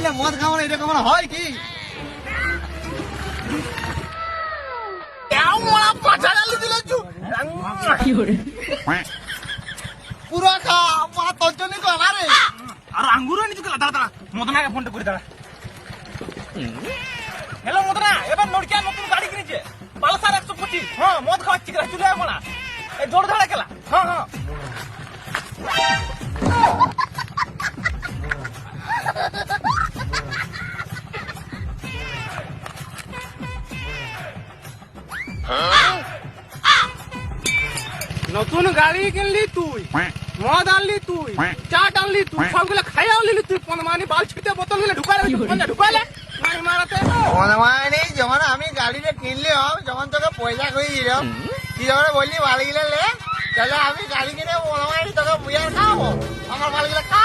কিনলে মদ খাবো না, এরকম হয় কি? পুরো খা, মা তোর জন্য তো না রে। আর আঙ্গুরও নিচু দাঁড়া দাঁড়া, মদনাকে ফোনটা করে দাঁড়া। হ্যালো মদনা, এবার নড়কিয়া নতুন গাড়ি কিনেছে, পালসার 125। হ্যাঁ, মদ খাওয়াচ্ছি, চলে যাবো না, এই জোর ধরে খেলা। হ্যাঁ হ্যাঁ, নতুন গাড়ি কিনলি তুই, মদ আনলি তুই, চাট আনলি তুই, সবগুলো খাইয়া আনলি তুই, মানে বাল ছিটে বোতল গুলো ঢুকালে মারাতে। মানে যখন আমি গাড়িটা কিনলি যখন তোকে পয়সা করে দিল, তুই যখন বললি মালগুলো লে, তাহলে আমি গাড়ি কিনে তোকে বিয়ার খাওয়াবো, আমার মালগুলো খা।